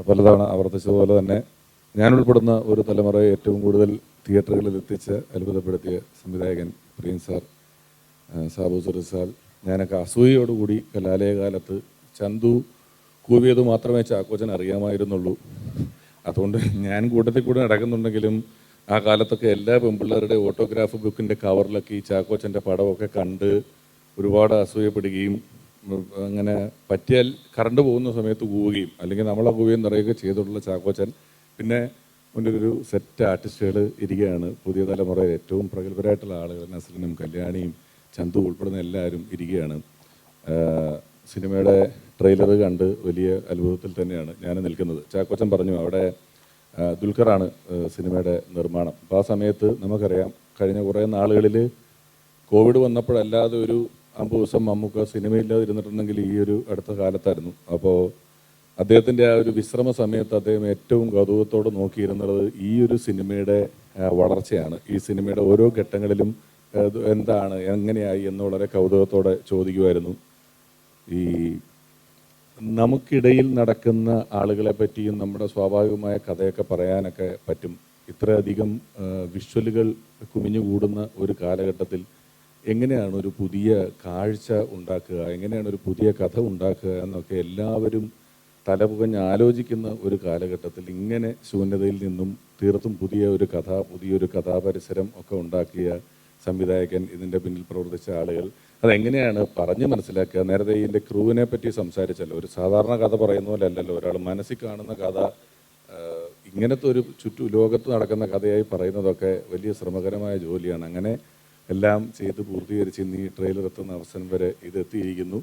പലതവണ ആവർത്തിച്ചതുപോലെ തന്നെ ഞാൻ ഉൾപ്പെടുന്ന ഒരു തലമുറയെ ഏറ്റവും കൂടുതൽ തിയേറ്ററുകളിൽ എത്തിച്ച് അത്ഭുതപ്പെടുത്തിയ സംവിധായകൻ പ്രിയൻ സാർ, സാബു സുരസാൽ. ഞാനൊക്കെ അസൂയയോടുകൂടി കലാലയകാലത്ത് ചന്തു കൂവിയത് മാത്രമേ ചാക്കോച്ചൻ അറിയാമായിരുന്നുള്ളൂ. അതുകൊണ്ട് ഞാൻ കൂട്ടത്തിൽ കൂടെ നടക്കുന്നുണ്ടെങ്കിലും ആ കാലത്തൊക്കെ എല്ലാ പെൺപിള്ളേരുടെ ഓട്ടോഗ്രാഫ് ബുക്കിൻ്റെ കവറിലൊക്കെ ഈ ചാക്കോച്ചൻ്റെ പടമൊക്കെ കണ്ട് ഒരുപാട് അസൂയപ്പെടുകയും അങ്ങനെ പറ്റിയാൽ കറണ്ട് പോകുന്ന സമയത്ത് കൂവുകയും അല്ലെങ്കിൽ നമ്മളെ കൂവുകയും നിറയുകയൊക്കെ ചെയ്തിട്ടുള്ള ചാക്കോച്ചൻ. പിന്നെ മുന്നിലൊരു സെറ്റ് ആർട്ടിസ്റ്റുകൾ ഇരിക്കുകയാണ്. പുതിയ തലമുറയിൽ ഏറ്റവും പ്രഗത്ഭരായിട്ടുള്ള ആളുകൾ നസ്രിനും കല്യാണിയും ചന്തു ഉൾപ്പെടുന്ന എല്ലാവരും ഇരിക്കുകയാണ്. സിനിമയുടെ ട്രെയിലർ കണ്ട് വലിയ അത്ഭുതത്തിൽ തന്നെയാണ് ഞാൻ നിൽക്കുന്നത്. ചാക്കോച്ചൻ പറഞ്ഞു അവിടെ ദുൽഖറാണ് സിനിമയുടെ നിർമ്മാണം. അപ്പോൾ ആ സമയത്ത് നമുക്കറിയാം കഴിഞ്ഞ കുറേ നാളുകളിൽ കോവിഡ് വന്നപ്പോഴല്ലാതെ ഒരു 50 ദിവസം മമ്മൂക്ക സിനിമയില്ലാതെ ഇരുന്നിട്ടുണ്ടെങ്കിൽ ഈ ഒരു അടുത്ത കാലത്തായിരുന്നു. അപ്പോൾ അദ്ദേഹത്തിൻ്റെ ആ ഒരു വിശ്രമ സമയത്ത് അദ്ദേഹം ഏറ്റവും കൗതുകത്തോടെ നോക്കിയിരുന്നത് ഈ ഒരു സിനിമയുടെ വളർച്ചയാണ്. ഈ സിനിമയുടെ ഓരോ ഘട്ടങ്ങളിലും എന്താണ് എങ്ങനെയായി എന്ന് വളരെ കൗതുകത്തോടെ ചോദിക്കുമായിരുന്നു. ഈ നമുക്കിടയിൽ നടക്കുന്ന ആളുകളെ പറ്റിയും നമ്മുടെ സ്വാഭാവികമായ കഥയൊക്കെ പറയാനൊക്കെ പറ്റും. ഇത്രയധികം വിഷ്വലുകൾ കുമിഞ്ഞുകൂടുന്ന ഒരു കാലഘട്ടത്തിൽ എങ്ങനെയാണ് ഒരു പുതിയ കാഴ്ച ഉണ്ടാക്കുക, എങ്ങനെയാണ് ഒരു പുതിയ കഥ ഉണ്ടാക്കുക എന്നൊക്കെ എല്ലാവരും തലപുകഞ്ഞ് ആലോചിക്കുന്ന ഒരു കാലഘട്ടത്തിൽ ഇങ്ങനെ ശൂന്യതയിൽ നിന്നും തീർത്തും പുതിയ ഒരു കഥ, പുതിയൊരു കഥാപരിസരം ഒക്കെ ഉണ്ടാക്കിയ സംവിധായകൻ, ഇതിൻ്റെ പിന്നിൽ പ്രവർത്തിച്ച ആളുകൾ അതെങ്ങനെയാണ് പറഞ്ഞ് മനസ്സിലാക്കുക? നേരത്തെ ഇതിൻ്റെ ക്രൂവിനെ പറ്റി സംസാരിച്ചല്ലോ. ഒരു സാധാരണ കഥ പറയുന്ന പോലെ അല്ലല്ലോ. ഒരാൾ മനസ്സിൽ കാണുന്ന കഥ ഇങ്ങനത്തെ ഒരു ലോകത്ത് നടക്കുന്ന കഥയായി പറയുന്നതൊക്കെ വലിയ ശ്രമകരമായ ജോലിയാണ്. അങ്ങനെ എല്ലാം ചെയ്ത് പൂർത്തീകരിച്ച് ഇന്ന് ഈ ട്രെയിലർ എത്തുന്ന അവസരം വരെ ഇതെത്തിയിരിക്കുന്നു.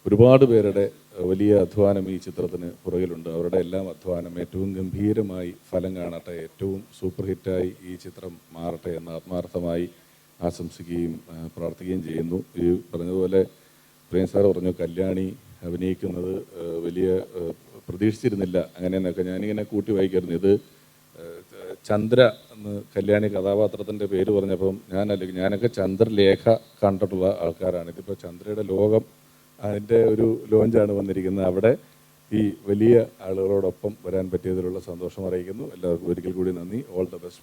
ഒരുപാട് പേരുടെ വലിയ അധ്വാനം ഈ ചിത്രത്തിന് പുറകിലുണ്ട്. അവരുടെ എല്ലാം അധ്വാനം ഏറ്റവും ഗംഭീരമായി ഫലം കാണട്ടെ, ഏറ്റവും സൂപ്പർ ഹിറ്റായി ഈ ചിത്രം മാറട്ടെ എന്ന് ആത്മാർത്ഥമായി ആശംസിക്കുകയും പ്രാർത്ഥിക്കുകയും ചെയ്യുന്നു. ഈ പറഞ്ഞതുപോലെ പ്രേം സാർ പറഞ്ഞു കല്യാണി അഭിനയിക്കുന്നത് വലിയ പ്രതീക്ഷിച്ചിരുന്നില്ല അങ്ങനെയെന്നൊക്കെ. ഞാനിങ്ങനെ കൂട്ടി വായിക്കായിരുന്നു. ഇത് ചന്ദ്ര എന്ന് കല്യാണി കഥാപാത്രത്തിൻ്റെ പേര് പറഞ്ഞപ്പം ഞാനൊക്കെ ചന്ദ്രലേഖ കണ്ടിട്ടുള്ള ആൾക്കാരാണ്. ഇതിപ്പോൾ ചന്ദ്രയുടെ ലോകം അതിൻ്റെ ഒരു ലോഞ്ചാണ് വന്നിരിക്കുന്നത്. അവിടെ ഈ വലിയ ആളുകളോടൊപ്പം വരാൻ പറ്റിയതിലുള്ള സന്തോഷം അറിയിക്കുന്നു. എല്ലാവർക്കും ഒരിക്കൽ കൂടി നന്ദി. All the best.